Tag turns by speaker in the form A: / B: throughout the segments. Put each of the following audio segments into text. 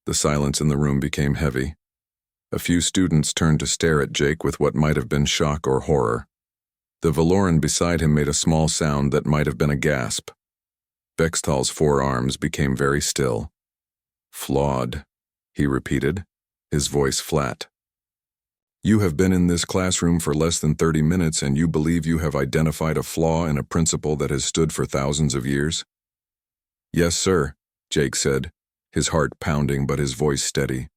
A: The silence in the room became heavy. A few students turned to stare at Jake with what might have been shock or horror. The Valoran beside him made a small sound that might have been a gasp. Vextal's forearms became very still. "Flawed," he repeated, his voice flat. "You have been in this classroom for less than 30 minutes and you believe you have identified a flaw in a principle that has stood for thousands of years?" "Yes, sir," Jake said, his heart pounding but his voice steady.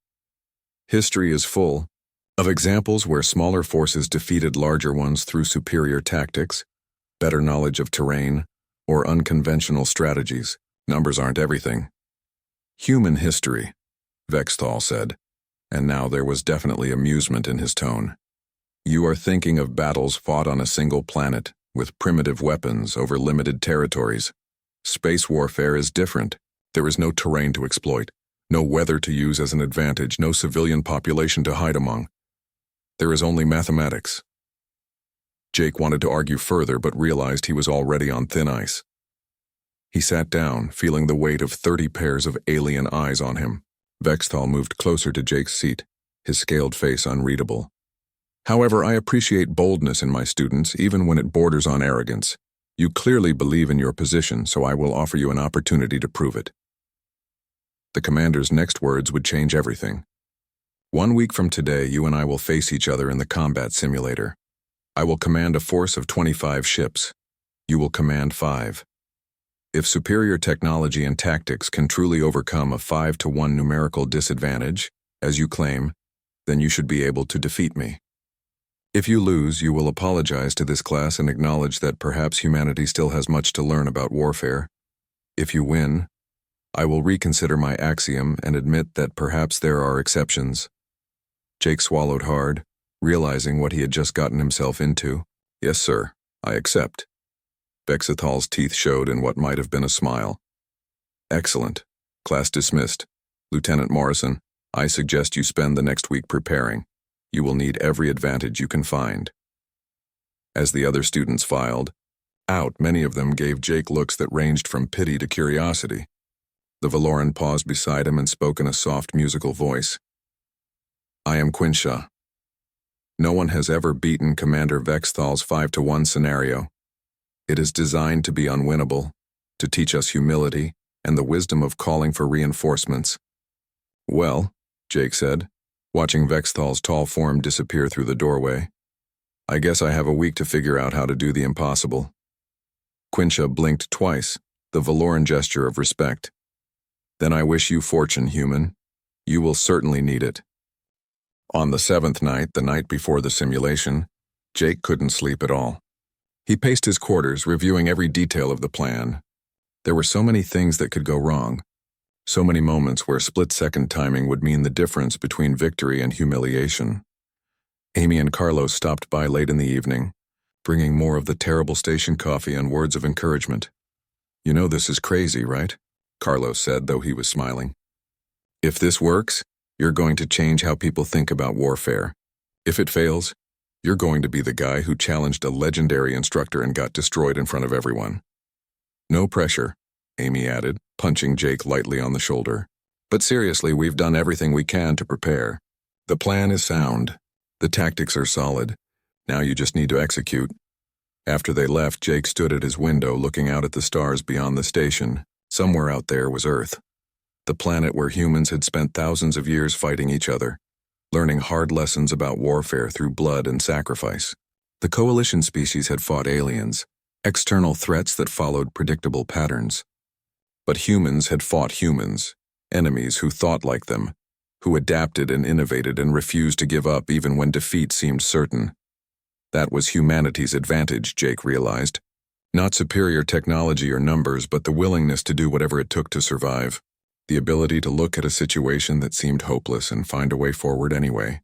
A: "History is full of examples where smaller forces defeated larger ones through superior tactics, better knowledge of terrain, or unconventional strategies. Numbers aren't everything." "Human history," Vextal said, and now there was definitely amusement in his tone. "You are thinking of battles fought on a single planet, with primitive weapons over limited territories. Space warfare is different. There is no terrain to exploit, no weather to use as an advantage, no civilian population to hide among. There is only mathematics." Jake wanted to argue further but realized he was already on thin ice. He sat down, feeling the weight of 30 pairs of alien eyes on him. Vextal moved closer to Jake's seat, his scaled face unreadable. "However, I appreciate boldness in my students, even when it borders on arrogance. You clearly believe in your position, so I will offer you an opportunity to prove it." The commander's next words would change everything. "1 week from today, you and I will face each other in the combat simulator. I will command a force of 25 ships. You will command 5. If superior technology and tactics can truly overcome a 5-to-1 numerical disadvantage, as you claim, then you should be able to defeat me. If you lose, you will apologize to this class and acknowledge that perhaps humanity still has much to learn about warfare. If you win, I will reconsider my axiom and admit that perhaps there are exceptions." Jake swallowed hard, realizing what he had just gotten himself into. "Yes, sir, I accept." Vextal's teeth showed in what might have been a smile. "Excellent. Class dismissed. Lieutenant Morrison, I suggest you spend the next week preparing. You will need every advantage you can find." As the other students filed out, many of them gave Jake looks that ranged from pity to curiosity. The Valoran paused beside him and spoke in a soft musical voice. "I am Quinsha. No one has ever beaten Commander Vextal's 5-to-1 scenario. It is designed to be unwinnable, to teach us humility and the wisdom of calling for reinforcements." "Well," Jake said, watching Vextal's tall form disappear through the doorway, "I guess I have a week to figure out how to do the impossible." Quinsha blinked twice, the Valoran gesture of respect. "Then I wish you fortune, human. You will certainly need it." On the 7th night, the night before the simulation, Jake couldn't sleep at all. He paced his quarters, reviewing every detail of the plan. There were so many things that could go wrong, so many moments where split-second timing would mean the difference between victory and humiliation. Amy and Carlos stopped by late in the evening, bringing more of the terrible station coffee and words of encouragement. "You know this is crazy, right?" Carlos said, though he was smiling. "If this works, you're going to change how people think about warfare. If it fails, you're going to be the guy who challenged a legendary instructor and got destroyed in front of everyone." "No pressure," Amy added, punching Jake lightly on the shoulder. "But seriously, we've done everything we can to prepare. The plan is sound. The tactics are solid. Now you just need to execute." After they left, Jake stood at his window looking out at the stars beyond the station. Somewhere out there was Earth, the planet where humans had spent thousands of years fighting each other, learning hard lessons about warfare through blood and sacrifice. The coalition species had fought aliens, external threats that followed predictable patterns. But humans had fought humans, enemies who thought like them, who adapted and innovated and refused to give up even when defeat seemed certain. That was humanity's advantage, Jake realized. Not superior technology or numbers, but the willingness to do whatever it took to survive. The ability to look at a situation that seemed hopeless and find a way forward anyway.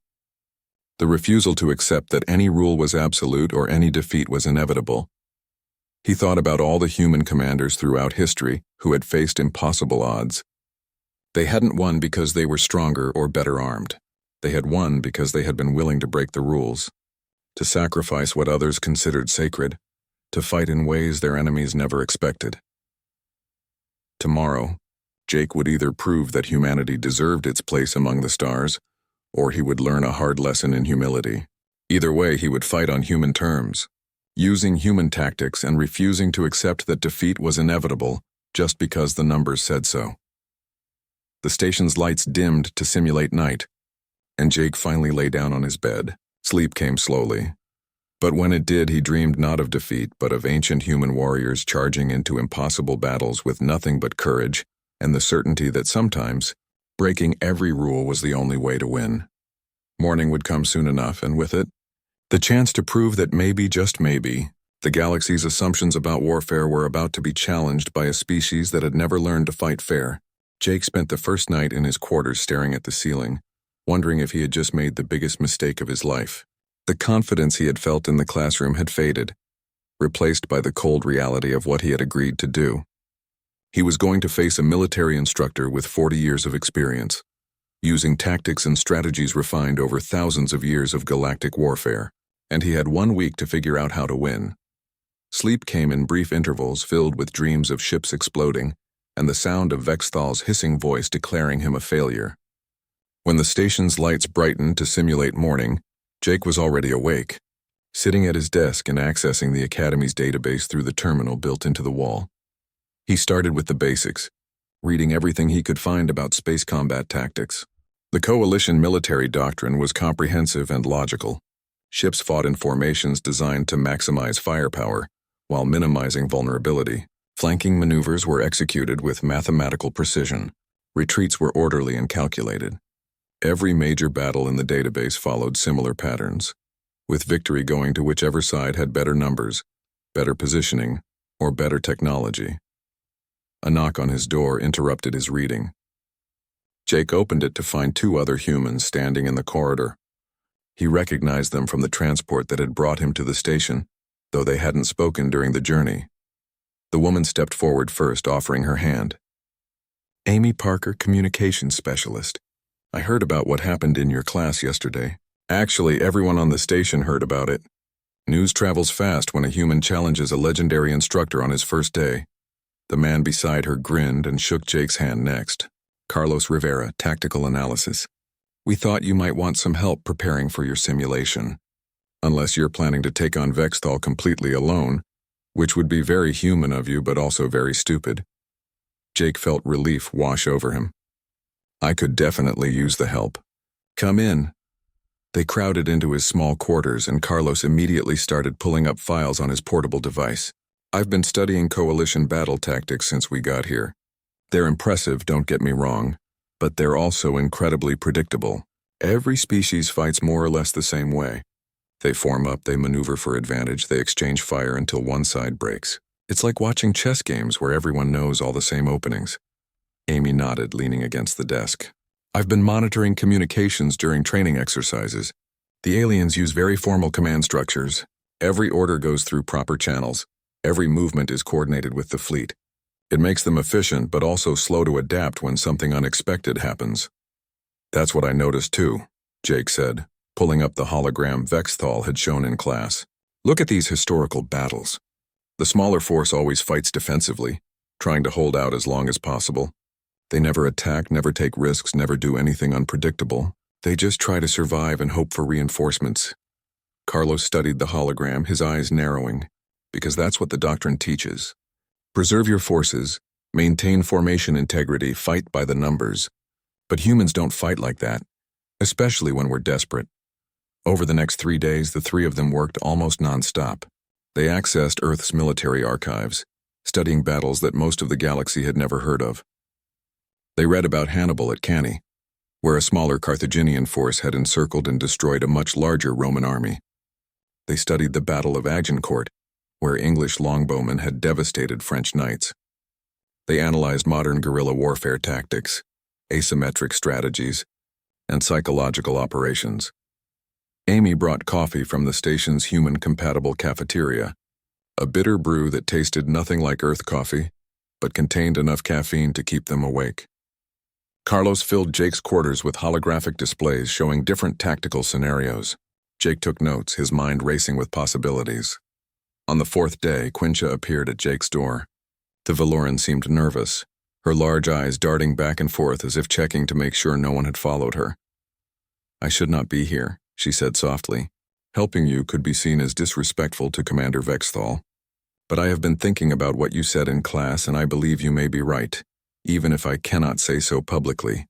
A: The refusal to accept that any rule was absolute or any defeat was inevitable. He thought about all the human commanders throughout history who had faced impossible odds. They hadn't won because they were stronger or better armed. They had won because they had been willing to break the rules, to sacrifice what others considered sacred, to fight in ways their enemies never expected. Tomorrow, Jake would either prove that humanity deserved its place among the stars, or he would learn a hard lesson in humility. Either way, he would fight on human terms, using human tactics and refusing to accept that defeat was inevitable just because the numbers said so. The station's lights dimmed to simulate night, and Jake finally lay down on his bed. Sleep came slowly. But when it did, he dreamed not of defeat, but of ancient human warriors charging into impossible battles with nothing but courage and the certainty that sometimes breaking every rule was the only way to win. Morning would come soon enough, and with it, the chance to prove that maybe, just maybe, the galaxy's assumptions about warfare were about to be challenged by a species that had never learned to fight fair. Jake spent the first night in his quarters staring at the ceiling, wondering if he had just made the biggest mistake of his life. The confidence he had felt in the classroom had faded, replaced by the cold reality of what he had agreed to do. He was going to face a military instructor with 40 years of experience, using tactics and strategies refined over thousands of years of galactic warfare, and he had 1 week to figure out how to win. Sleep came in brief intervals filled with dreams of ships exploding and the sound of Vexthal's hissing voice declaring him a failure. When the station's lights brightened to simulate morning, Jake was already awake, sitting at his desk and accessing the Academy's database through the terminal built into the wall. He started with the basics, reading everything he could find about space combat tactics. The Coalition military doctrine was comprehensive and logical. Ships fought in formations designed to maximize firepower while minimizing vulnerability. Flanking maneuvers were executed with mathematical precision. Retreats were orderly and calculated. Every major battle in the database followed similar patterns, with victory going to whichever side had better numbers, better positioning, or better technology. A knock on his door interrupted his reading. Jake opened it to find 2 other humans standing in the corridor. He recognized them from the transport that had brought him to the station, though they hadn't spoken during the journey. The woman stepped forward first, offering her hand. "Amy Parker, Communications Specialist. I heard about what happened in your class yesterday. Actually, everyone on the station heard about it. News travels fast when a human challenges a legendary instructor on his first day." The man beside her grinned and shook Jake's hand next. "Carlos Rivera, Tactical Analysis. We thought you might want some help preparing for your simulation. Unless you're planning to take on Vexthal completely alone, which would be very human of you but also very stupid." Jake felt relief wash over him. "I could definitely use the help. Come in." They crowded into his small quarters and Carlos immediately started pulling up files on his portable device. "I've been studying Coalition battle tactics since we got here. They're impressive, don't get me wrong, but they're also incredibly predictable. Every species fights more or less the same way. They form up, they maneuver for advantage, they exchange fire until one side breaks. It's like watching chess games where everyone knows all the same openings." Amy nodded, leaning against the desk. "I've been monitoring communications during training exercises. The aliens use very formal command structures. Every order goes through proper channels. Every movement is coordinated with the fleet. It makes them efficient but also slow to adapt when something unexpected happens." "That's what I noticed too," Jake said, pulling up the hologram Vexthal had shown in class. "Look at these historical battles. The smaller force always fights defensively, trying to hold out as long as possible. They never attack, never take risks, never do anything unpredictable. They just try to survive and hope for reinforcements." Carlos studied the hologram, his eyes narrowing, because that's what the doctrine teaches. Preserve your forces, maintain formation integrity, fight by the numbers. But humans don't fight like that, especially when we're desperate. Over the next 3 days, the 3 of them worked almost non-stop. They accessed Earth's military archives, studying battles that most of the galaxy had never heard of. They read about Hannibal at Cannae, where a smaller Carthaginian force had encircled and destroyed a much larger Roman army. They studied the Battle of Agincourt, where English longbowmen had devastated French knights. They analyzed modern guerrilla warfare tactics, asymmetric strategies, and psychological operations. Amy brought coffee from the station's human-compatible cafeteria, a bitter brew that tasted nothing like Earth coffee, but contained enough caffeine to keep them awake. Carlos filled Jake's quarters with holographic displays showing different tactical scenarios. Jake took notes, his mind racing with possibilities. On the 4th day, Quincha appeared at Jake's door. The Valoran seemed nervous, her large eyes darting back and forth as if checking to make sure no one had followed her. "I should not be here," she said softly. "Helping you could be seen as disrespectful to Commander Vexthal. But I have been thinking about what you said in class, and I believe you may be right, even if I cannot say so publicly."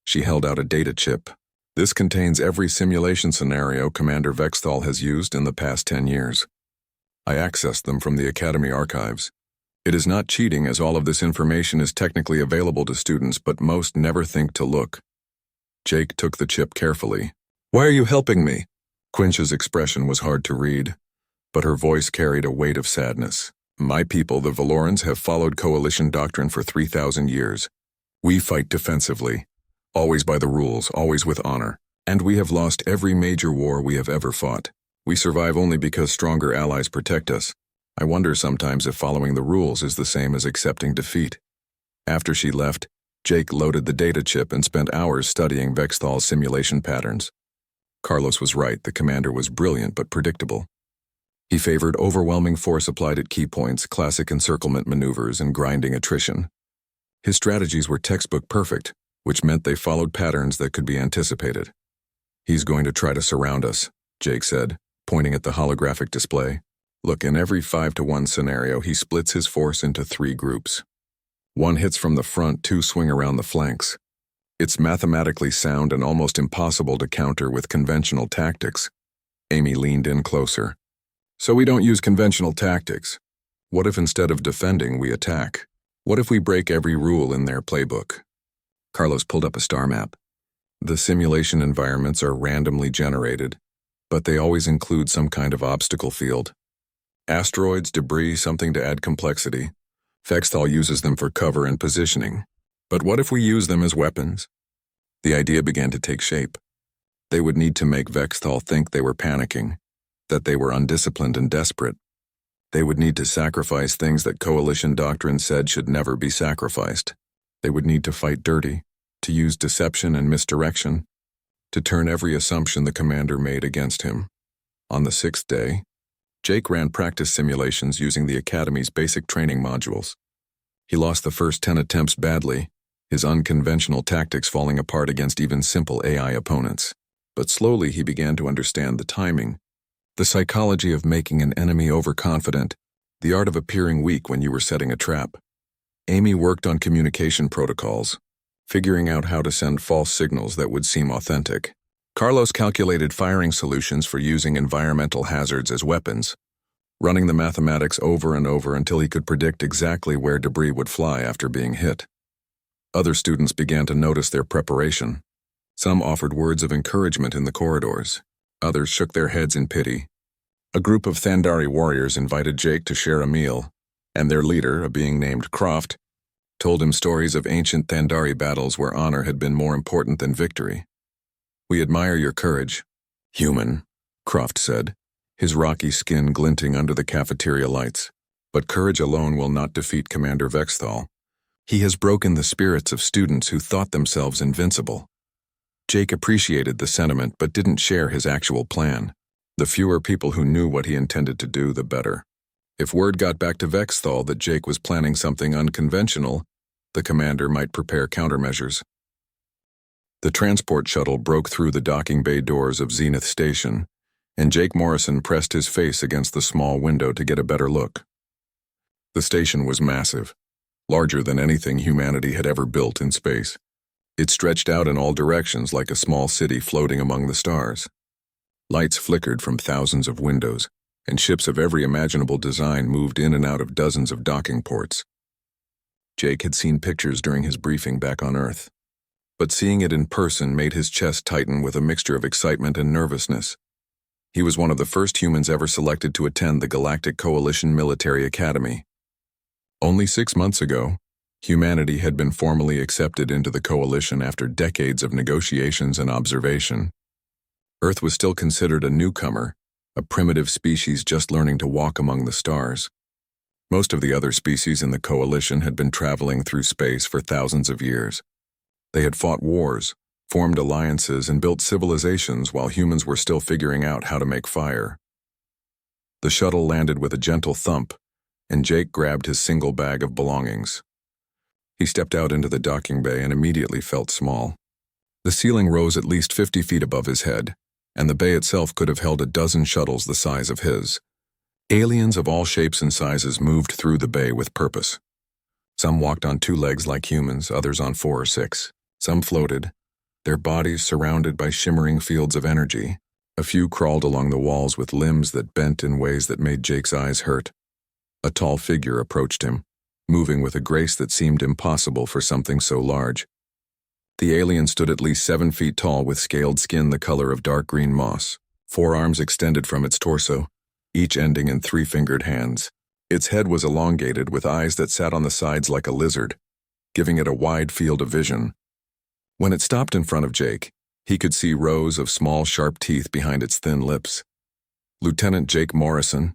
A: She held out a data chip. "This contains every simulation scenario Commander Vexthal has used in the past 10 years. I accessed them from the Academy archives. It is not cheating, as all of this information is technically available to students, but most never think to look." Jake took the chip carefully. "Why are you helping me?" Quinch's expression was hard to read, but her voice carried a weight of sadness. "My people, the Valorans, have followed Coalition doctrine for 3,000 years. We fight defensively, always by the rules, always with honor, and we have lost every major war we have ever fought. We survive only because stronger allies protect us. I wonder sometimes if following the rules is the same as accepting defeat." After she left, Jake loaded the data chip and spent hours studying Vexthal's simulation patterns. Carlos was right, the commander was brilliant but predictable. He favored overwhelming force applied at key points, classic encirclement maneuvers, and grinding attrition. His strategies were textbook perfect, which meant they followed patterns that could be anticipated. "He's going to try to surround us," Jake said, pointing at the holographic display. "Look, in every 5-to-1 scenario, he splits his force into 3 groups. 1 hits from the front, 2 swing around the flanks. It's mathematically sound and almost impossible to counter with conventional tactics." Amy leaned in closer. "So we don't use conventional tactics. What if instead of defending, we attack? What if we break every rule in their playbook?" Carlos pulled up a star map. "The simulation environments are randomly generated, but they always include some kind of obstacle field. Asteroids, debris, something to add complexity. Vexthal uses them for cover and positioning. But what if we use them as weapons?" The idea began to take shape. They would need to make Vexthal think they were panicking, that they were undisciplined and desperate. They would need to sacrifice things that Coalition doctrine said should never be sacrificed. They would need to fight dirty, to use deception and misdirection, to turn every assumption the commander made against him. On the 6th day, Jake ran practice simulations using the Academy's basic training modules. He lost the first 10 attempts badly, his unconventional tactics falling apart against even simple AI opponents. But slowly he began to understand the timing, the psychology of making an enemy overconfident, the art of appearing weak when you were setting a trap. Amy worked on communication protocols, figuring out how to send false signals that would seem authentic. Carlos calculated firing solutions for using environmental hazards as weapons, running the mathematics over and over until he could predict exactly where debris would fly after being hit. Other students began to notice their preparation. Some offered words of encouragement in the corridors. Others shook their heads in pity. A group of Thandari warriors invited Jake to share a meal, and their leader, a being named Croft, told him stories of ancient Thandari battles where honor had been more important than victory. "We admire your courage, human," Croft said, his rocky skin glinting under the cafeteria lights. "But courage alone will not defeat Commander Vexthal. He has broken the spirits of students who thought themselves invincible." Jake appreciated the sentiment but didn't share his actual plan. The fewer people who knew what he intended to do, the better. If word got back to Vexthal that Jake was planning something unconventional, the commander might prepare countermeasures. The transport shuttle broke through the docking bay doors of Zenith Station, and Jake Morrison pressed his face against the small window to get a better look. The station was massive, larger than anything humanity had ever built in space. It stretched out in all directions like a small city floating among the stars. Lights flickered from thousands of windows, and ships of every imaginable design moved in and out of dozens of docking ports. Jake had seen pictures during his briefing back on Earth, but seeing it in person made his chest tighten with a mixture of excitement and nervousness. He was one of the first humans ever selected to attend the Galactic Coalition Military Academy. Only 6 months ago, humanity had been formally accepted into the Coalition after decades of negotiations and observation. Earth was still considered a newcomer, a primitive species just learning to walk among the stars. Most of the other species in the Coalition had been traveling through space for thousands of years. They had fought wars, formed alliances, and built civilizations while humans were still figuring out how to make fire. The shuttle landed with a gentle thump, and Jake grabbed his single bag of belongings. He stepped out into the docking bay and immediately felt small. The ceiling rose at least 50 feet above his head, and the bay itself could have held a dozen shuttles the size of his. Aliens of all shapes and sizes moved through the bay with purpose. Some walked on 2 legs like humans, others on 4 or 6. Some floated, their bodies surrounded by shimmering fields of energy. A few crawled along the walls with limbs that bent in ways that made Jake's eyes hurt. A tall figure approached him, moving with a grace that seemed impossible for something so large. The alien stood at least 7 feet tall with scaled skin the color of dark green moss. 4 arms extended from its torso, each ending in 3-fingered hands. Its head was elongated with eyes that sat on the sides like a lizard, giving it a wide field of vision. When it stopped in front of Jake, he could see rows of small, sharp teeth behind its thin lips. "Lieutenant Jake Morrison,"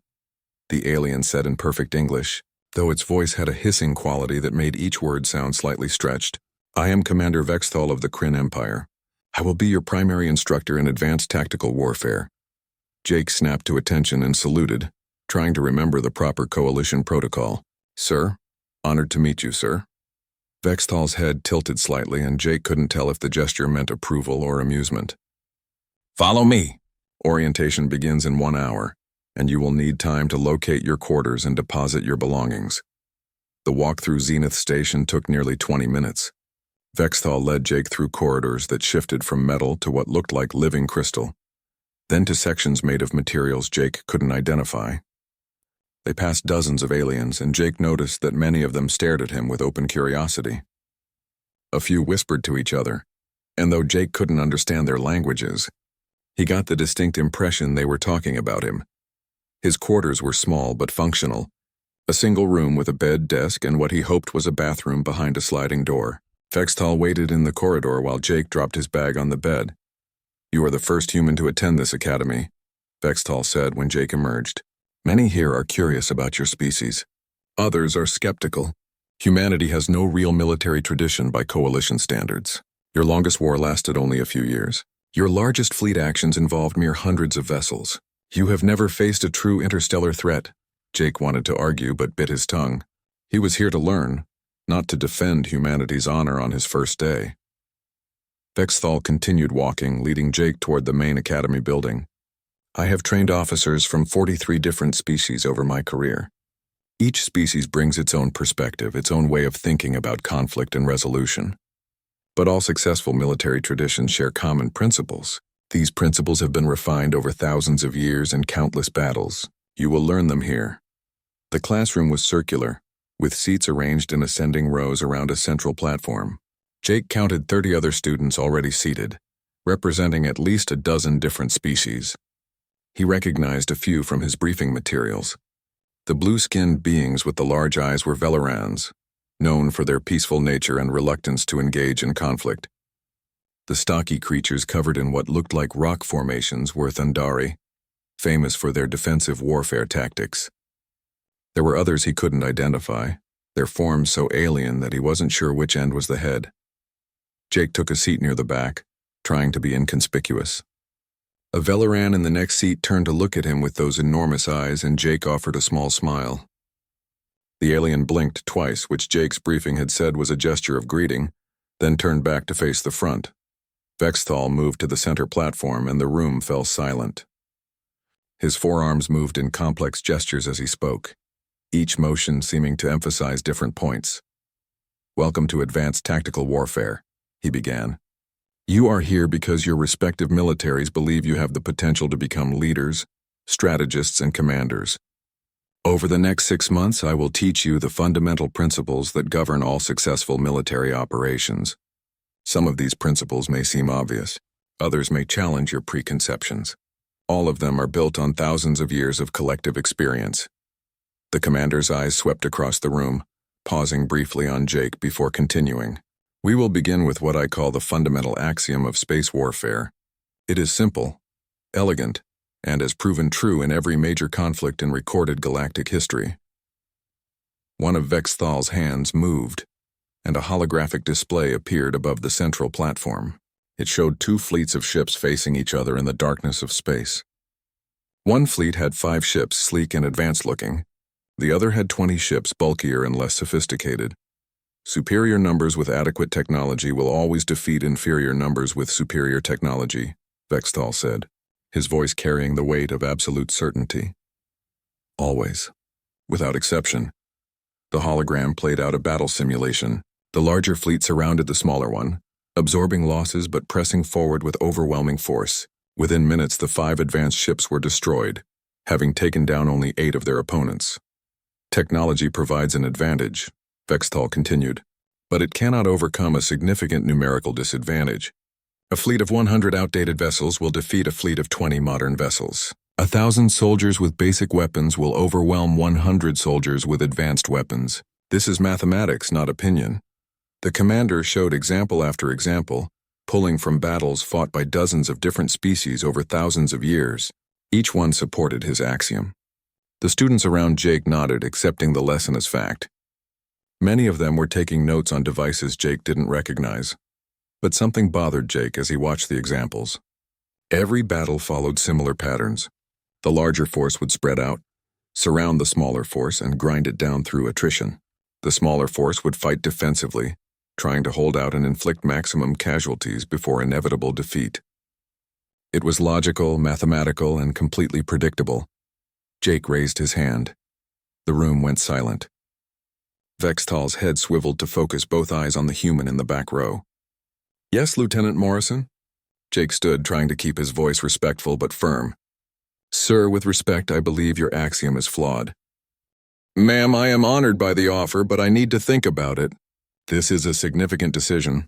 A: the alien said in perfect English, though its voice had a hissing quality that made each word sound slightly stretched. "I am Commander Vexthal of the Kryn Empire. I will be your primary instructor in advanced tactical warfare." Jake snapped to attention and saluted, trying to remember the proper coalition protocol. "Sir? Honored to meet you, sir." Vexthal's head tilted slightly, and Jake couldn't tell if the gesture meant approval or amusement. "Follow me. Orientation begins in 1 hour, and you will need time to locate your quarters and deposit your belongings." The walk through Zenith Station took nearly 20 minutes. Vexthal led Jake through corridors that shifted from metal to what looked like living crystal, then to sections made of materials Jake couldn't identify. They passed dozens of aliens, and Jake noticed that many of them stared at him with open curiosity. A few whispered to each other, and though Jake couldn't understand their languages, he got the distinct impression they were talking about him. His quarters were small but functional, a single room with a bed, desk, and what he hoped was a bathroom behind a sliding door. Vexthal waited in the corridor while Jake dropped his bag on the bed. "You are the first human to attend this academy," Vexthal said when Jake emerged. "Many here are curious about your species. Others are skeptical. Humanity has no real military tradition by coalition standards. Your longest war lasted only a few years. Your largest fleet actions involved mere hundreds of vessels. You have never faced a true interstellar threat." Jake wanted to argue but bit his tongue. He was here to learn, not to defend humanity's honor on his first day. Vexthal continued walking, leading Jake toward the main academy building. "I have trained officers from 43 different species over my career. Each species brings its own perspective, its own way of thinking about conflict and resolution. But all successful military traditions share common principles. These principles have been refined over thousands of years and countless battles. You will learn them here." The classroom was circular, with seats arranged in ascending rows around a central platform. Jake counted 30 other students already seated, representing at least a dozen different species. He recognized a few from his briefing materials. The blue-skinned beings with the large eyes were Velorans, known for their peaceful nature and reluctance to engage in conflict. The stocky creatures covered in what looked like rock formations were Thundari, famous for their defensive warfare tactics. There were others he couldn't identify, their forms so alien that he wasn't sure which end was the head. Jake took a seat near the back, trying to be inconspicuous. A Veloran in the next seat turned to look at him with those enormous eyes, and Jake offered a small smile. The alien blinked twice, which Jake's briefing had said was a gesture of greeting, then turned back to face the front. Vexthal moved to the center platform, and the room fell silent. His forearms moved in complex gestures as he spoke, each motion seeming to emphasize different points. "Welcome to Advanced Tactical Warfare," he began. "You are here because your respective militaries believe you have the potential to become leaders, strategists, and commanders. Over the next 6 months, I will teach you the fundamental principles that govern all successful military operations. Some of these principles may seem obvious. Others may challenge your preconceptions. All of them are built on thousands of years of collective experience." The commander's eyes swept across the room, pausing briefly on Jake before continuing. "We will begin with what I call the fundamental axiom of space warfare. It is simple, elegant, and has proven true in every major conflict in recorded galactic history." One of Vexthal's hands moved, and a holographic display appeared above the central platform. It showed 2 fleets of ships facing each other in the darkness of space. One fleet had 5 ships, sleek and advanced-looking. The other had 20 ships, bulkier and less sophisticated. Superior numbers with adequate technology will always defeat inferior numbers with superior technology, Vexthal said, his voice carrying the weight of absolute certainty. Always. Without exception. The hologram played out a battle simulation. The larger fleet surrounded the smaller one, absorbing losses but pressing forward with overwhelming force. Within minutes, the 5 advanced ships were destroyed, having taken down only 8 of their opponents. Technology provides an advantage, Vexthal continued, but it cannot overcome a significant numerical disadvantage. A fleet of 100 outdated vessels will defeat a fleet of 20 modern vessels. 1,000 soldiers with basic weapons will overwhelm 100 soldiers with advanced weapons. This is mathematics, not opinion. The commander showed example after example, pulling from battles fought by dozens of different species over thousands of years. Each one supported his axiom. The students around Jake nodded, accepting the lesson as fact. Many of them were taking notes on devices Jake didn't recognize. But something bothered Jake as he watched the examples. Every battle followed similar patterns. The larger force would spread out, surround the smaller force, and grind it down through attrition. The smaller force would fight defensively, trying to hold out and inflict maximum casualties before inevitable defeat. It was logical, mathematical, and completely predictable. Jake raised his hand. The room went silent. Vexthal's head swiveled to focus both eyes on the human in the back row. "Yes, Lieutenant Morrison?" Jake stood, trying to keep his voice respectful but firm. "Sir, with respect, I believe your axiom is flawed." "Ma'am, I am honored by the offer, but I need to think about it." "This is a significant decision."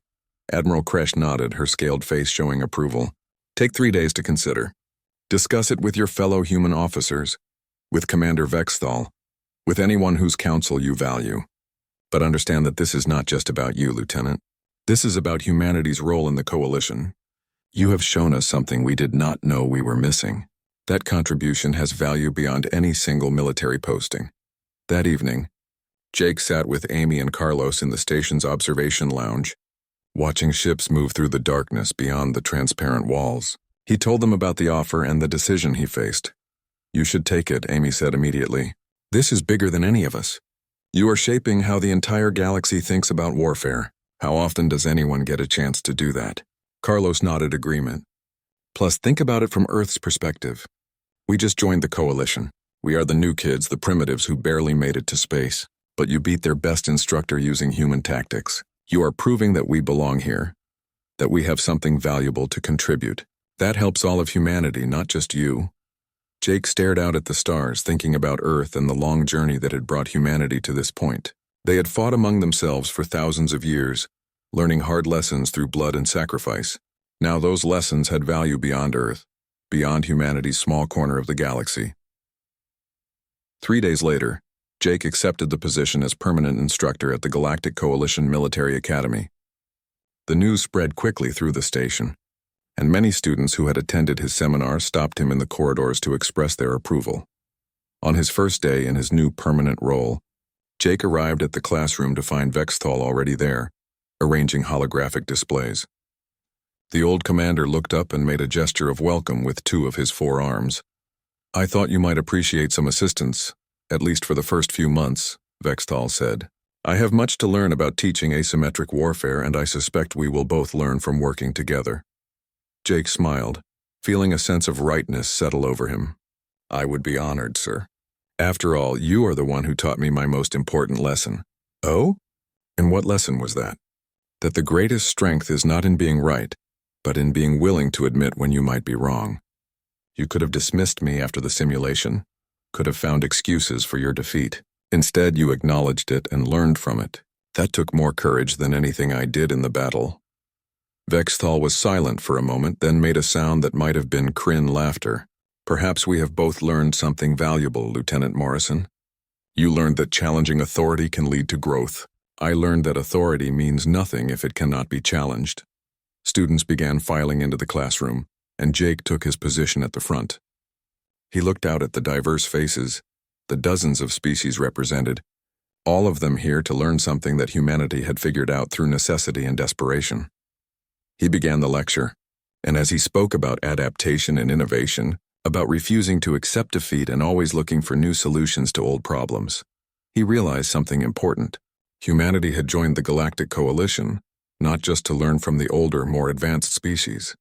A: Admiral Kresh nodded, her scaled face showing approval. "Take 3 days to consider. Discuss it with your fellow human officers, with Commander Vexthal, with anyone whose counsel you value. But understand that this is not just about you, Lieutenant. This is about humanity's role in the coalition. You have shown us something we did not know we were missing. That contribution has value beyond any single military posting." That evening, Jake sat with Amy and Carlos in the station's observation lounge, watching ships move through the darkness beyond the transparent walls. He told them about the offer and the decision he faced. "You should take it," Amy said immediately. "This is bigger than any of us. You are shaping how the entire galaxy thinks about warfare. How often does anyone get a chance to do that?" Carlos nodded agreement. "Plus, think about it from Earth's perspective. We just joined the coalition. We are the new kids, the primitives who barely made it to space. But you beat their best instructor using human tactics. You are proving that we belong here, that we have something valuable to contribute. That helps all of humanity, not just you." Jake stared out at the stars, thinking about Earth and the long journey that had brought humanity to this point. They had fought among themselves for thousands of years, learning hard lessons through blood and sacrifice. Now those lessons had value beyond Earth, beyond humanity's small corner of the galaxy. 3 days later, Jake accepted the position as permanent instructor at the Galactic Coalition Military Academy. The news spread quickly through the station, and many students who had attended his seminar stopped him in the corridors to express their approval. On his first day in his new permanent role, Jake arrived at the classroom to find Vexthal already there, arranging holographic displays. The old commander looked up and made a gesture of welcome with 2 of his 4 arms. "I thought you might appreciate some assistance, at least for the first few months," Vexthal said. "I have much to learn about teaching asymmetric warfare, and I suspect we will both learn from working together." Jake smiled, feeling a sense of rightness settle over him. "I would be honored, sir. After all, you are the one who taught me my most important lesson." "Oh? And what lesson was that?" "That the greatest strength is not in being right, but in being willing to admit when you might be wrong. You could have dismissed me after the simulation, could have found excuses for your defeat. Instead, you acknowledged it and learned from it. That took more courage than anything I did in the battle." Vexthal was silent for a moment, then made a sound that might have been Kryn laughter. "Perhaps we have both learned something valuable, Lieutenant Morrison. You learned that challenging authority can lead to growth. I learned that authority means nothing if it cannot be challenged." Students began filing into the classroom, and Jake took his position at the front. He looked out at the diverse faces, the dozens of species represented, all of them here to learn something that humanity had figured out through necessity and desperation. He began the lecture, and as he spoke about adaptation and innovation, about refusing to accept defeat and always looking for new solutions to old problems, he realized something important. Humanity had joined the Galactic Coalition, not just to learn from the older, more advanced species.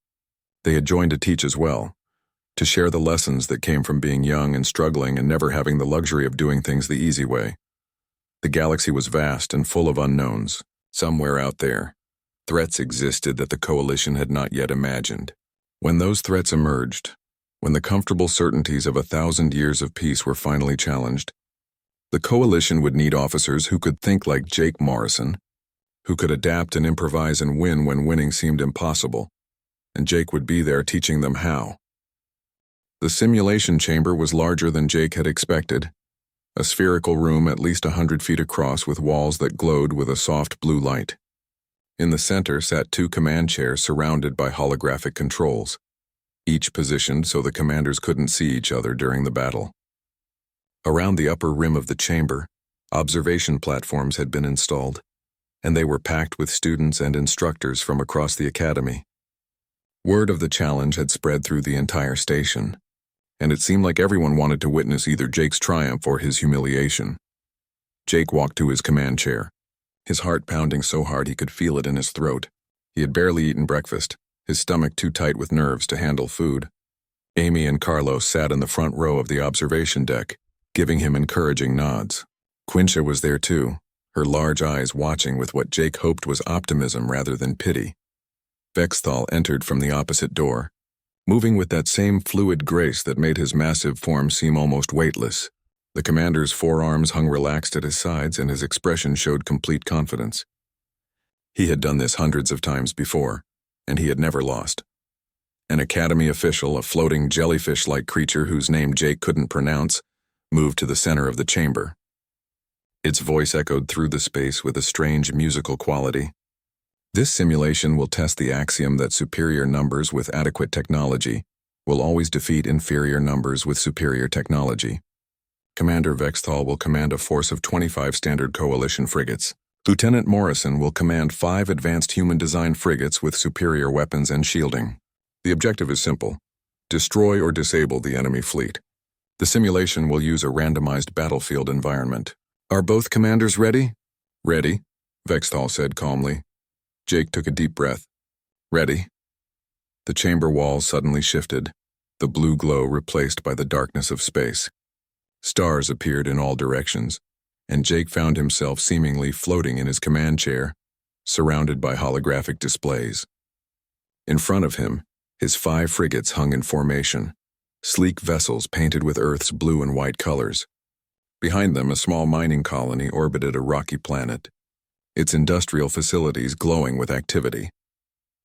A: They had joined to teach as well, to share the lessons that came from being young and struggling and never having the luxury of doing things the easy way. The galaxy was vast and full of unknowns. Somewhere out there, threats existed that the Coalition had not yet imagined. When those threats emerged, when the comfortable certainties of 1,000 years of peace were finally challenged, the Coalition would need officers who could think like Jake Morrison, who could adapt and improvise and win when winning seemed impossible, and Jake would be there teaching them how. The simulation chamber was larger than Jake had expected, a spherical room at least 100 feet across with walls that glowed with a soft blue light. In the center sat 2 command chairs surrounded by holographic controls, each positioned so the commanders couldn't see each other during the battle. Around the upper rim of the chamber, observation platforms had been installed, and they were packed with students and instructors from across the academy. Word of the challenge had spread through the entire station, and it seemed like everyone wanted to witness either Jake's triumph or his humiliation. Jake walked to his command chair, his heart pounding so hard he could feel it in his throat. He had barely eaten breakfast, his stomach too tight with nerves to handle food. Amy and Carlos sat in the front row of the observation deck, giving him encouraging nods. Quincha was there too, her large eyes watching with what Jake hoped was optimism rather than pity. Vexthal entered from the opposite door, moving with that same fluid grace that made his massive form seem almost weightless. The commander's forearms hung relaxed at his sides and his expression showed complete confidence. He had done this hundreds of times before, and he had never lost. An academy official, a floating jellyfish-like creature whose name Jake couldn't pronounce, moved to the center of the chamber. Its voice echoed through the space with a strange musical quality. This simulation will test the axiom that superior numbers with adequate technology will always defeat inferior numbers with superior technology. Commander Vexthal will command a force of 25 standard coalition frigates. Lieutenant Morrison will command 5 advanced human-designed frigates with superior weapons and shielding. The objective is simple: destroy or disable the enemy fleet. The simulation will use a randomized battlefield environment. Are both commanders ready? Ready, Vexthal said calmly. Jake took a deep breath. Ready. The chamber walls suddenly shifted, the blue glow replaced by the darkness of space. Stars appeared in all directions, and Jake found himself seemingly floating in his command chair, surrounded by holographic displays. In front of him, his 5 frigates hung in formation, sleek vessels painted with Earth's blue and white colors. Behind them, a small mining colony orbited a rocky planet, its industrial facilities glowing with activity.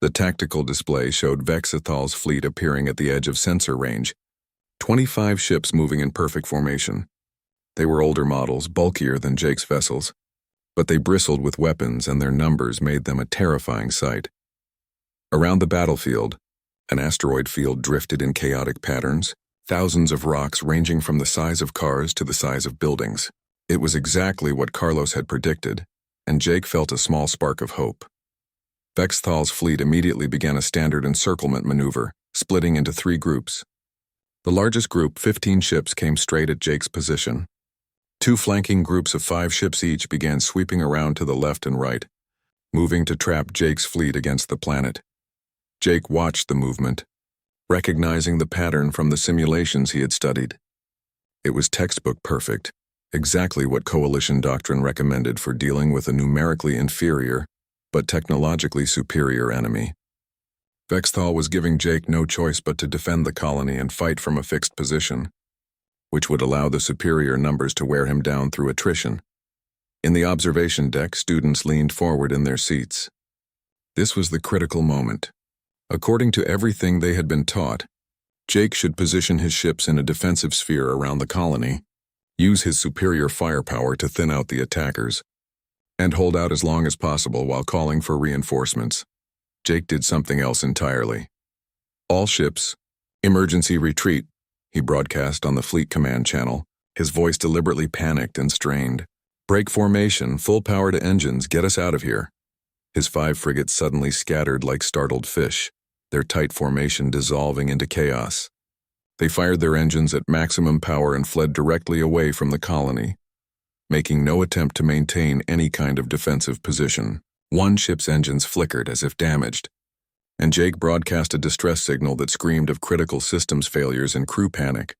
A: The tactical display showed Vexthal's fleet appearing at the edge of sensor range, 25 ships moving in perfect formation. They were older models, bulkier than Jake's vessels, but they bristled with weapons and their numbers made them a terrifying sight. Around the battlefield, an asteroid field drifted in chaotic patterns, thousands of rocks ranging from the size of cars to the size of buildings. It was exactly what Carlos had predicted, and Jake felt a small spark of hope. Vexthal's fleet immediately began a standard encirclement maneuver, splitting into 3 groups. The largest group, 15 ships, came straight at Jake's position. 2 flanking groups of 5 ships each began sweeping around to the left and right, moving to trap Jake's fleet against the planet. Jake watched the movement, recognizing the pattern from the simulations he had studied. It was textbook perfect, exactly what Coalition doctrine recommended for dealing with a numerically inferior but technologically superior enemy. Vexthal was giving Jake no choice but to defend the colony and fight from a fixed position, which would allow the superior numbers to wear him down through attrition. In the observation deck, students leaned forward in their seats. This was the critical moment. According to everything they had been taught, Jake should position his ships in a defensive sphere around the colony, use his superior firepower to thin out the attackers, and hold out as long as possible while calling for reinforcements. Jake did something else entirely. All ships, emergency retreat, he broadcast on the fleet command channel, his voice deliberately panicked and strained. Break formation, full power to engines, get us out of here. His 5 frigates suddenly scattered like startled fish, their tight formation dissolving into chaos. They fired their engines at maximum power and fled directly away from the colony. making no attempt to maintain any kind of defensive position. One ship's engines flickered as if damaged, and Jake broadcast a distress signal that screamed of critical systems failures and crew panic.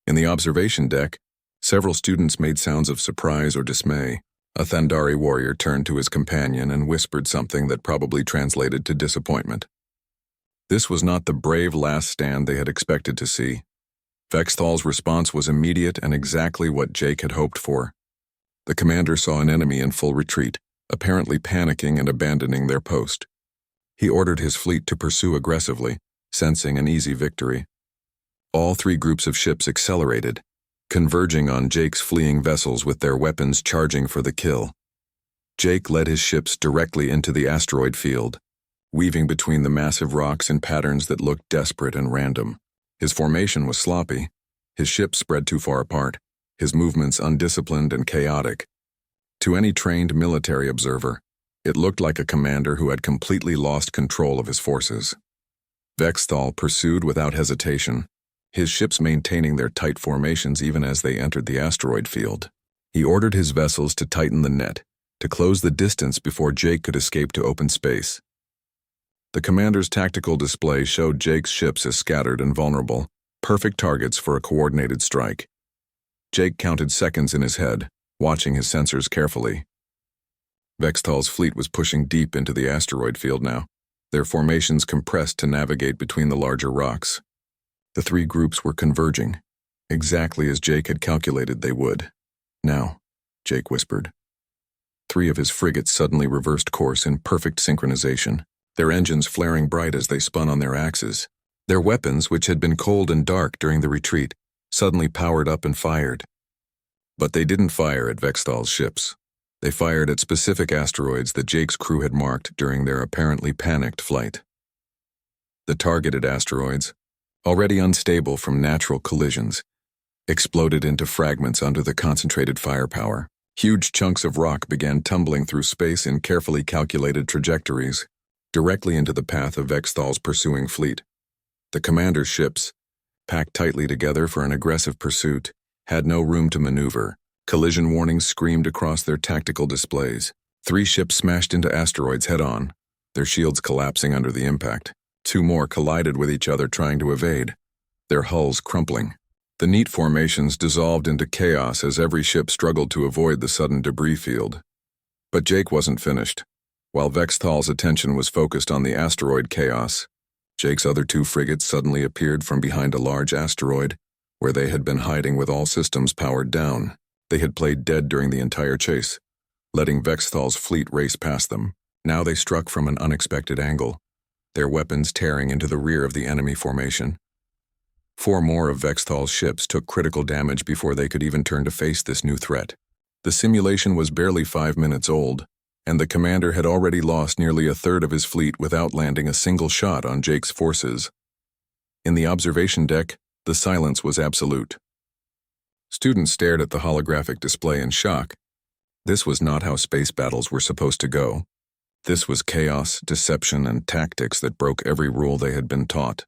A: In the observation deck, several students made sounds of surprise or dismay. A Thandari warrior turned to his companion and whispered something that probably translated to disappointment. This was not the brave last stand they had expected to see. Vexthal's response was immediate and exactly what Jake had hoped for. The commander saw an enemy in full retreat, apparently panicking and abandoning their post. He ordered his fleet to pursue aggressively, sensing an easy victory. All three groups of ships accelerated, converging on Jake's fleeing vessels with their weapons charging for the kill. Jake led his ships directly into the asteroid field, weaving between the massive rocks in patterns that looked desperate and random. His formation was sloppy, his ships spread too far apart, his movements undisciplined and chaotic. To any trained military observer, it looked like a commander who had completely lost control of his forces. Vexthal pursued without hesitation, his ships maintaining their tight formations even as they entered the asteroid field. He ordered his vessels to tighten the net, to close the distance before Jake could escape to open space. The commander's tactical display showed Jake's ships as scattered and vulnerable, perfect targets for a coordinated strike. Jake counted seconds in his head, watching his sensors carefully. Vexthal's fleet was pushing deep into the asteroid field now, their formations compressed to navigate between the larger rocks. The three groups were converging, exactly as Jake had calculated they would. Now, Jake whispered. Three of his frigates suddenly reversed course in perfect synchronization, their engines flaring bright as they spun on their axes. Their weapons, which had been cold and dark during the retreat, suddenly powered up and fired. But they didn't fire at Vexthal's ships. They fired at specific asteroids that Jake's crew had marked during their apparently panicked flight. The targeted asteroids, already unstable from natural collisions, exploded into fragments under the concentrated firepower. Huge chunks of rock began tumbling through space in carefully calculated trajectories, directly into the path of Vexthal's pursuing fleet. The commander's ships, packed tightly together for an aggressive pursuit, had no room to maneuver. Collision warnings screamed across their tactical displays. Three ships smashed into asteroids head-on, their shields collapsing under the impact. Two more collided with each other trying to evade, their hulls crumpling. The neat formations dissolved into chaos as every ship struggled to avoid the sudden debris field. But Jake wasn't finished. While Vexthal's attention was focused on the asteroid chaos, Jake's other two frigates suddenly appeared from behind a large asteroid, where they had been hiding with all systems powered down. They had played dead during the entire chase, letting Vexthal's fleet race past them. Now they struck from an unexpected angle, their weapons tearing into the rear of the enemy formation. Four more of Vexthal's ships took critical damage before they could even turn to face this new threat. The simulation was barely 5 minutes old, and the commander had already lost nearly a third of his fleet without landing a single shot on Jake's forces. In the observation deck, the silence was absolute. Students stared at the holographic display in shock. This was not how space battles were supposed to go. This was chaos, deception, and tactics that broke every rule they had been taught.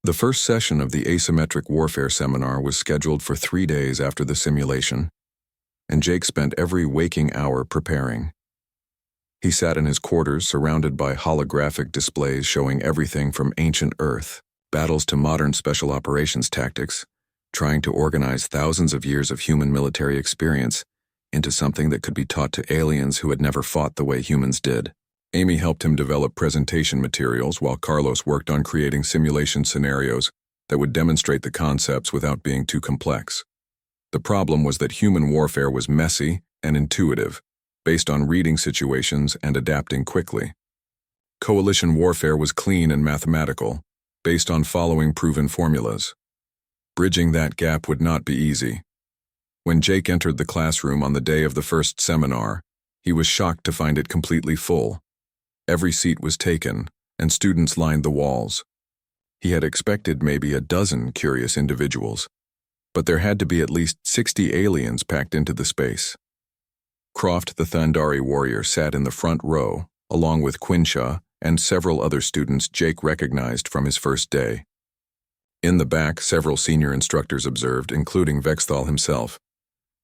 A: The first session of the asymmetric warfare seminar was scheduled for 3 days after the simulation, and Jake spent every waking hour preparing. He sat in his quarters surrounded by holographic displays showing everything from ancient Earth battles to modern special operations tactics, trying to organize thousands of years of human military experience into something that could be taught to aliens who had never fought the way humans did. Amy helped him develop presentation materials while Carlos worked on creating simulation scenarios that would demonstrate the concepts without being too complex. The problem was that human warfare was messy and intuitive, based on reading situations and adapting quickly. Coalition warfare was clean and mathematical, based on following proven formulas. Bridging that gap would not be easy. When Jake entered the classroom on the day of the first seminar, he was shocked to find it completely full. Every seat was taken, and students lined the walls. He had expected maybe a dozen curious individuals, but there had to be at least 60 aliens packed into the space. Croft the Thandari warrior sat in the front row, along with Quinshaw and several other students Jake recognized from his first day. In the back, several senior instructors observed, including Vexthal himself.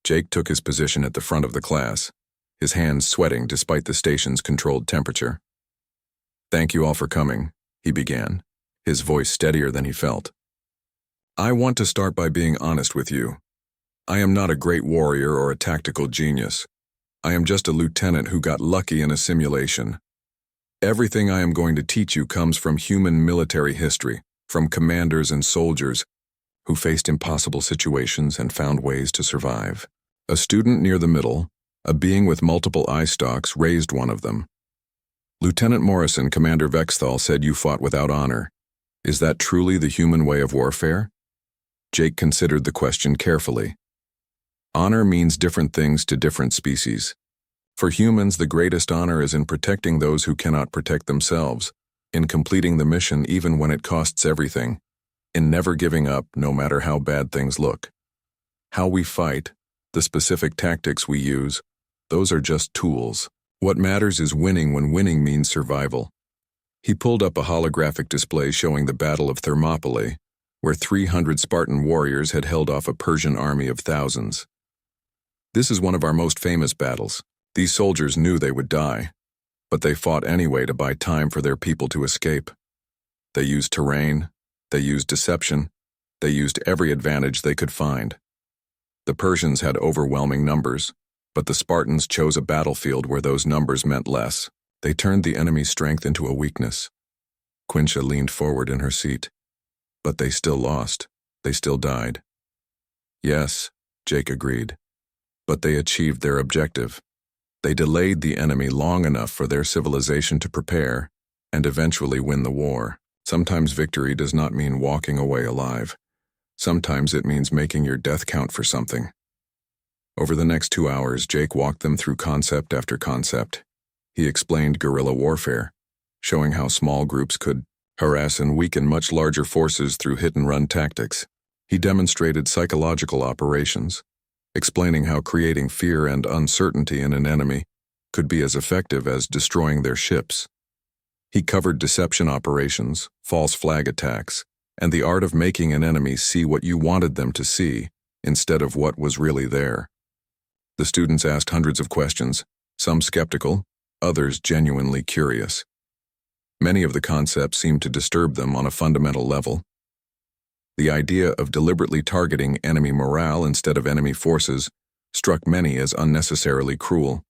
A: Jake took his position at the front of the class, his hands sweating despite the station's controlled temperature. "Thank you all for coming," he began, his voice steadier than he felt. "I want to start by being honest with you. I am not a great warrior or a tactical genius. I am just a lieutenant who got lucky in a simulation. Everything I am going to teach you comes from human military history, from commanders and soldiers who faced impossible situations and found ways to survive." A student near the middle, a being with multiple eye stalks, raised one of them. "Lieutenant Morrison, Commander Vexthal said you fought without honor. Is that truly the human way of warfare?" Jake considered the question carefully. Honor means different things to different species. For humans, the greatest honor is in protecting those who cannot protect themselves, in completing the mission even when it costs everything, in never giving up no matter how bad things look. How we fight, the specific tactics we use, those are just tools. What matters is winning when winning means survival. He pulled up a holographic display showing the Battle of Thermopylae, where 300 Spartan warriors had held off a Persian army of thousands. "This is one of our most famous battles. These soldiers knew they would die, but they fought anyway to buy time for their people to escape. They used terrain, they used deception, they used every advantage they could find. The Persians had overwhelming numbers, but the Spartans chose a battlefield where those numbers meant less. They turned the enemy's strength into a weakness." Quincia leaned forward in her seat. "But they still lost. They still died." "Yes," Jake agreed. "But they achieved their objective. They delayed the enemy long enough for their civilization to prepare and eventually win the war." Sometimes victory does not mean walking away alive. Sometimes it means making your death count for something. Over the next 2 hours, Jake walked them through concept after concept. He explained guerrilla warfare, showing how small groups could harass and weaken much larger forces through hit-and-run tactics. He demonstrated psychological operations, explaining how creating fear and uncertainty in an enemy could be as effective as destroying their ships. He covered deception operations, false flag attacks, and the art of making an enemy see what you wanted them to see instead of what was really there. The students asked hundreds of questions, some skeptical, others genuinely curious. Many of the concepts seemed to disturb them on a fundamental level. The idea of deliberately targeting enemy morale instead of enemy forces struck many as unnecessarily cruel.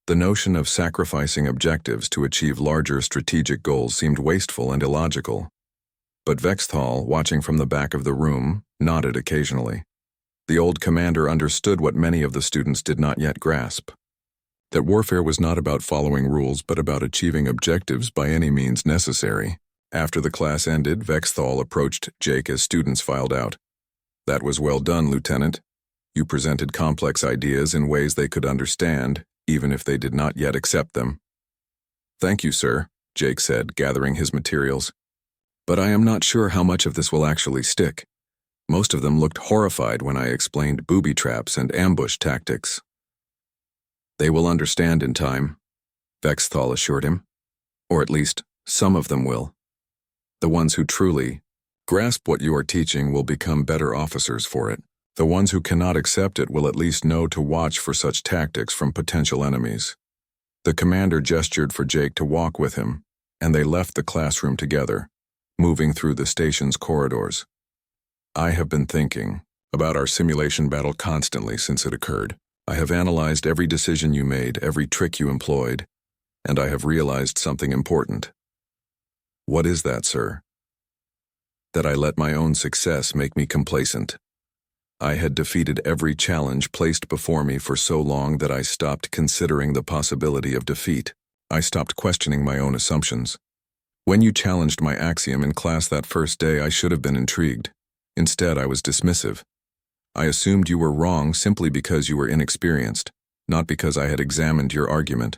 A: The notion of sacrificing objectives to achieve larger strategic goals seemed wasteful and illogical. But Vexthal, watching from the back of the room, nodded occasionally. The old commander understood what many of the students did not yet grasp. That warfare was not about following rules but about achieving objectives by any means necessary. After the class ended, Vexthal approached Jake as students filed out. "That was well done, Lieutenant. You presented complex ideas in ways they could understand, even if they did not yet accept them." "Thank you, sir," Jake said, gathering his materials. "But I am not sure how much of this will actually stick. Most of them looked horrified when I explained booby traps and ambush tactics." "They will understand in time," Vexthal assured him. "Or at least, some of them will. The ones who truly grasp what you are teaching will become better officers for it. The ones who cannot accept it will at least know to watch for such tactics from potential enemies." The commander gestured for Jake to walk with him, and they left the classroom together, moving through the station's corridors. "I have been thinking about our simulation battle constantly since it occurred. I have analyzed every decision you made, every trick you employed, and I have realized something important." "What is that, sir?" "That I let my own success make me complacent. I had defeated every challenge placed before me for so long that I stopped considering the possibility of defeat. I stopped questioning my own assumptions. When you challenged my axiom in class that first day, I should have been intrigued. Instead, I was dismissive. I assumed you were wrong simply because you were inexperienced, not because I had examined your argument."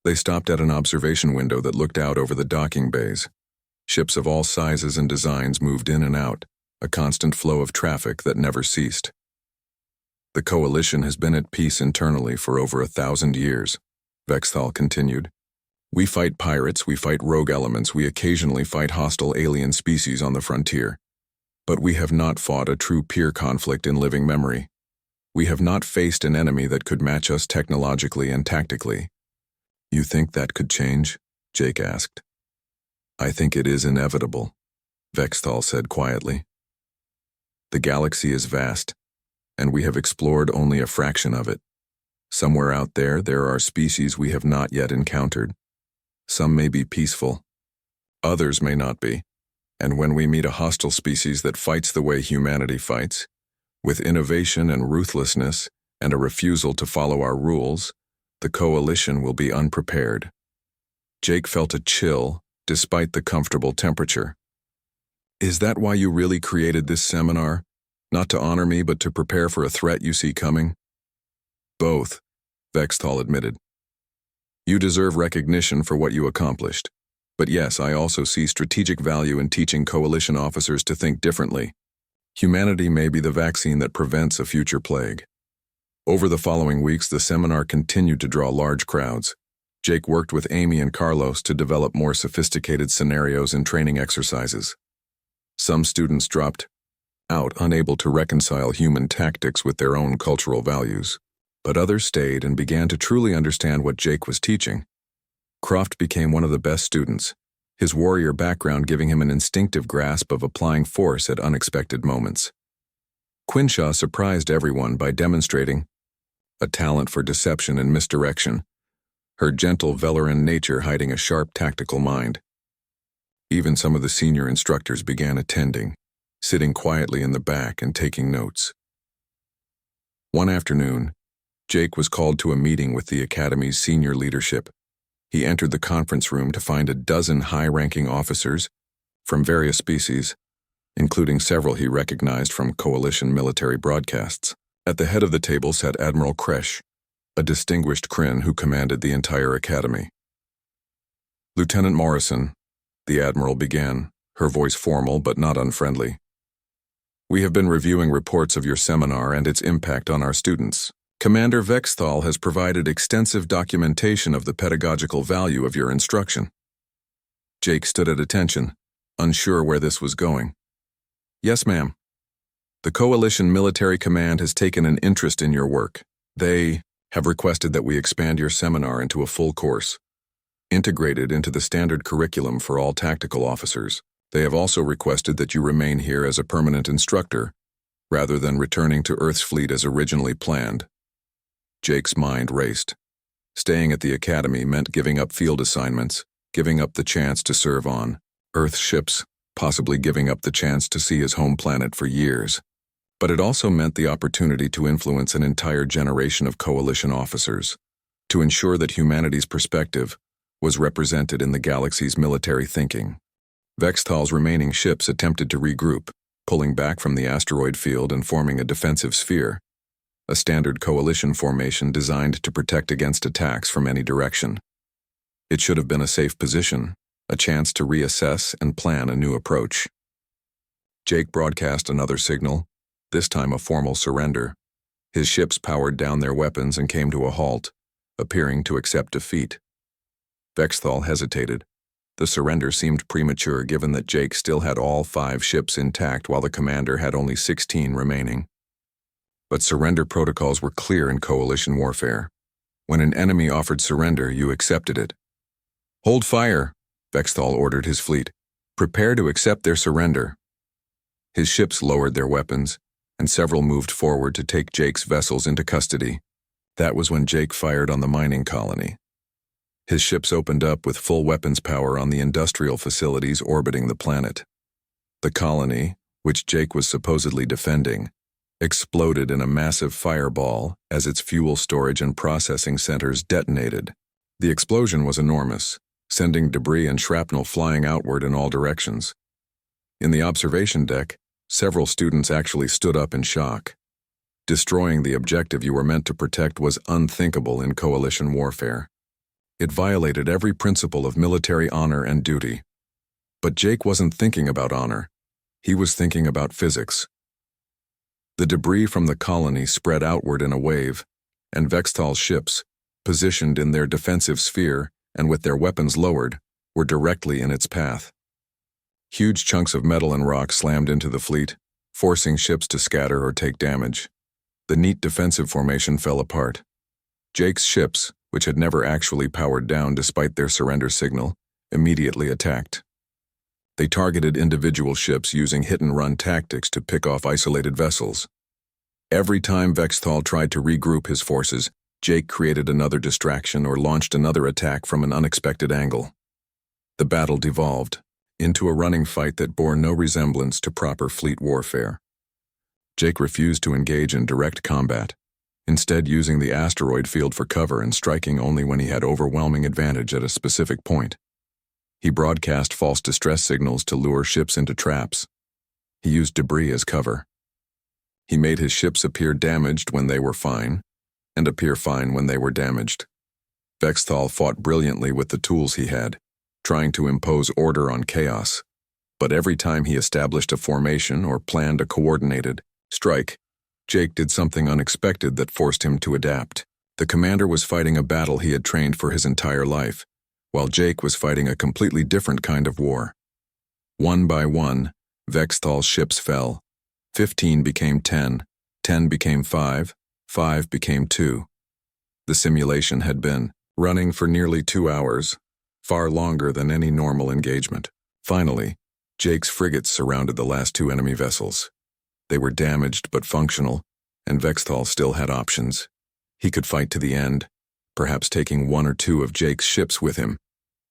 A: They stopped at an observation window that looked out over the docking bays. Ships of all sizes and designs moved in and out, a constant flow of traffic that never ceased. "The coalition has been at peace internally for over 1,000 years, Vexthal continued. "We fight pirates, we fight rogue elements, we occasionally fight hostile alien species on the frontier. But we have not fought a true peer conflict in living memory. We have not faced an enemy that could match us technologically and tactically. You think that could change? Jake asked. I think it is inevitable, Vexthal said quietly. The galaxy is vast, and we have explored only a fraction of it. Somewhere out there, there are species we have not yet encountered. Some may be peaceful. Others may not be. And when we meet a hostile species that fights the way humanity fights, with innovation and ruthlessness and a refusal to follow our rules, the coalition will be unprepared. Jake felt a chill despite the comfortable temperature. Is that why you really created this seminar? Not to honor me, but to prepare for a threat you see coming? Both, Vexthal admitted. You deserve recognition for what you accomplished. But yes, I also see strategic value in teaching coalition officers to think differently. Humanity may be the vaccine that prevents a future plague. Over the following weeks, the seminar continued to draw large crowds. Jake worked with Amy and Carlos to develop more sophisticated scenarios and training exercises. Some students dropped out, unable to reconcile human tactics with their own cultural values. But others stayed and began to truly understand what Jake was teaching. Croft became one of the best students, his warrior background giving him an instinctive grasp of applying force at unexpected moments. Quinshaw surprised everyone by demonstrating a talent for deception and misdirection, her gentle Velaran nature hiding a sharp tactical mind. Even some of the senior instructors began attending, sitting quietly in the back and taking notes. One afternoon, Jake was called to a meeting with the Academy's senior leadership. He entered the conference room to find a dozen high-ranking officers from various species, including several he recognized from coalition military broadcasts. At the head of the table sat Admiral Kresh, a distinguished Kryn who commanded the entire Academy. Lieutenant Morrison, the Admiral began, her voice formal but not unfriendly. We have been reviewing reports of your seminar and its impact on our students. Commander Vexthal has provided extensive documentation of the pedagogical value of your instruction. Jake stood at attention, unsure where this was going. Yes, ma'am. The Coalition Military Command has taken an interest in your work. They have requested that we expand your seminar into a full course, integrated into the standard curriculum for all tactical officers. They have also requested that you remain here as a permanent instructor, rather than returning to Earth's fleet as originally planned. Jake's mind raced. Staying at the Academy meant giving up field assignments, giving up the chance to serve on Earth ships, possibly giving up the chance to see his home planet for years. But it also meant the opportunity to influence an entire generation of coalition officers, to ensure that humanity's perspective was represented in the galaxy's military thinking. Vexthal's remaining ships attempted to regroup, pulling back from the asteroid field and forming a defensive sphere, a standard coalition formation designed to protect against attacks from any direction. It should have been a safe position, a chance to reassess and plan a new approach. Jake broadcast another signal, this time a formal surrender. His ships powered down their weapons and came to a halt, appearing to accept defeat. Vexthal hesitated. The surrender seemed premature given that Jake still had all 5 ships intact while the commander had only 16 remaining. But surrender protocols were clear in coalition warfare. When an enemy offered surrender, you accepted it. Hold fire, Vexthal ordered his fleet. Prepare to accept their surrender. His ships lowered their weapons, and several moved forward to take Jake's vessels into custody. That was when Jake fired on the mining colony. His ships opened up with full weapons power on the industrial facilities orbiting the planet. The colony, which Jake was supposedly defending, exploded in a massive fireball as its fuel storage and processing centers detonated. The explosion was enormous, sending debris and shrapnel flying outward in all directions. In the observation deck, several students actually stood up in shock. Destroying the objective you were meant to protect was unthinkable in coalition warfare. It violated every principle of military honor and duty. But Jake wasn't thinking about honor. He was thinking about physics. The debris from the colony spread outward in a wave, and Vexthal's ships, positioned in their defensive sphere and with their weapons lowered, were directly in its path. Huge chunks of metal and rock slammed into the fleet, forcing ships to scatter or take damage. The neat defensive formation fell apart. Jake's ships, which had never actually powered down despite their surrender signal, immediately attacked. They targeted individual ships using hit-and-run tactics to pick off isolated vessels. Every time Vexthal tried to regroup his forces, Jake created another distraction or launched another attack from an unexpected angle. The battle devolved into a running fight that bore no resemblance to proper fleet warfare. Jake refused to engage in direct combat, instead using the asteroid field for cover and striking only when he had overwhelming advantage at a specific point. He broadcast false distress signals to lure ships into traps. He used debris as cover. He made his ships appear damaged when they were fine, and appear fine when they were damaged. Vexthal fought brilliantly with the tools he had, trying to impose order on chaos. But every time he established a formation or planned a coordinated strike, Jake did something unexpected that forced him to adapt. The commander was fighting a battle he had trained for his entire life, while Jake was fighting a completely different kind of war. One by one, Vexthal's ships fell. 15 became 10, 10 became 5, 5 became 2. The simulation had been running for nearly 2 hours, far longer than any normal engagement. Finally, Jake's frigates surrounded the last 2 enemy vessels. They were damaged but functional, and Vexthal still had options. He could fight to the end, perhaps taking 1 or 2 of Jake's ships with him.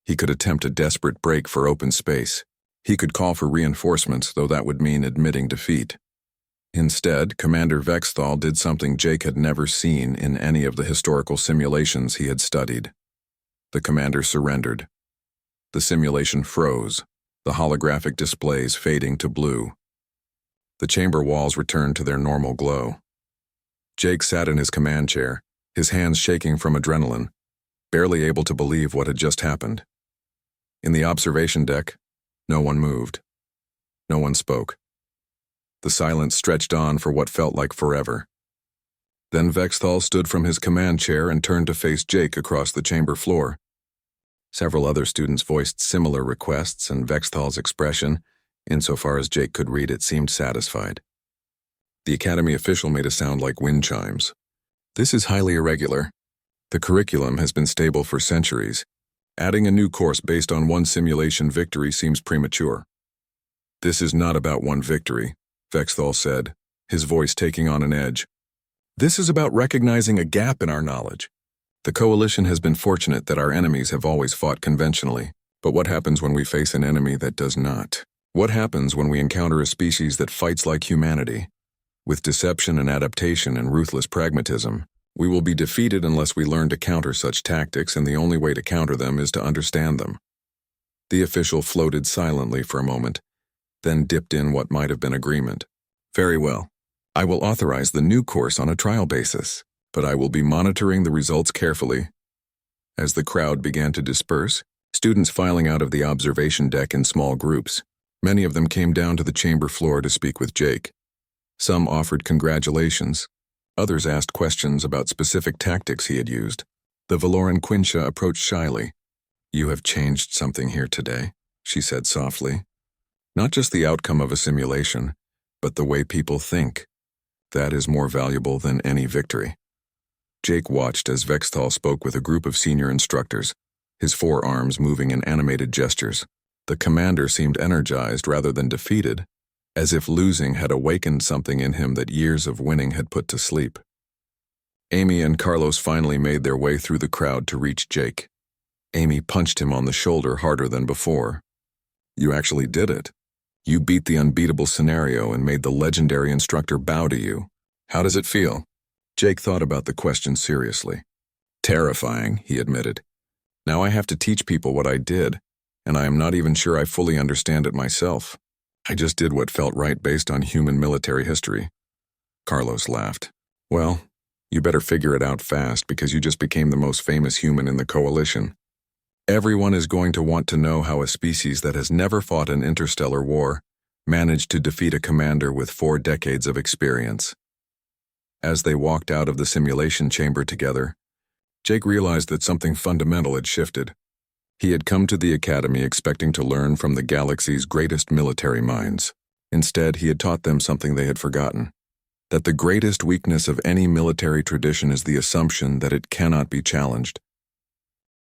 A: He could attempt a desperate break for open space. He could call for reinforcements, though that would mean admitting defeat. Instead, Commander Vexthal did something Jake had never seen in any of the historical simulations he had studied. The commander surrendered. The simulation froze, the holographic displays fading to blue. The chamber walls returned to their normal glow. Jake sat in his command chair, his hands shaking from adrenaline, barely able to believe what had just happened. In the observation deck, no one moved. No one spoke. The silence stretched on for what felt like forever. Then Vexthal stood from his command chair and turned to face Jake across the chamber floor. Several other students voiced similar requests, and Vexthal's expression, insofar as Jake could read it, seemed satisfied. The Academy official made a sound like wind chimes. This is highly irregular. The curriculum has been stable for centuries. Adding a new course based on one simulation victory seems premature. This is not about one victory, Vexthal said, his voice taking on an edge. This is about recognizing a gap in our knowledge. The Coalition has been fortunate that our enemies have always fought conventionally. But what happens when we face an enemy that does not? What happens when we encounter a species that fights like humanity? With deception and adaptation and ruthless pragmatism, we will be defeated unless we learn to counter such tactics, and the only way to counter them is to understand them. The official floated silently for a moment, then dipped in what might have been agreement. Very well. I will authorize the new course on a trial basis, but I will be monitoring the results carefully. As the crowd began to disperse, students filing out of the observation deck in small groups, many of them came down to the chamber floor to speak with Jake. Some offered congratulations. Others asked questions about specific tactics he had used. The Valoran Quintia approached shyly. You have changed something here today, she said softly. Not just the outcome of a simulation, but the way people think. That is more valuable than any victory. Jake watched as Vexthal spoke with a group of senior instructors, his forearms moving in animated gestures. The commander seemed energized rather than defeated, as if losing had awakened something in him that years of winning had put to sleep. Amy and Carlos finally made their way through the crowd to reach Jake. Amy punched him on the shoulder harder than before. You actually did it. You beat the unbeatable scenario and made the legendary instructor bow to you. How does it feel? Jake thought about the question seriously. Terrifying, he admitted. Now I have to teach people what I did, and I am not even sure I fully understand it myself. I just did what felt right based on human military history. Carlos laughed. Well, you better figure it out fast because you just became the most famous human in the Coalition. Everyone is going to want to know how a species that has never fought an interstellar war managed to defeat a commander with 4 decades of experience. As they walked out of the simulation chamber together, Jake realized that something fundamental had shifted. He had come to the Academy expecting to learn from the galaxy's greatest military minds. Instead, he had taught them something they had forgotten. that the greatest weakness of any military tradition is the assumption that it cannot be challenged.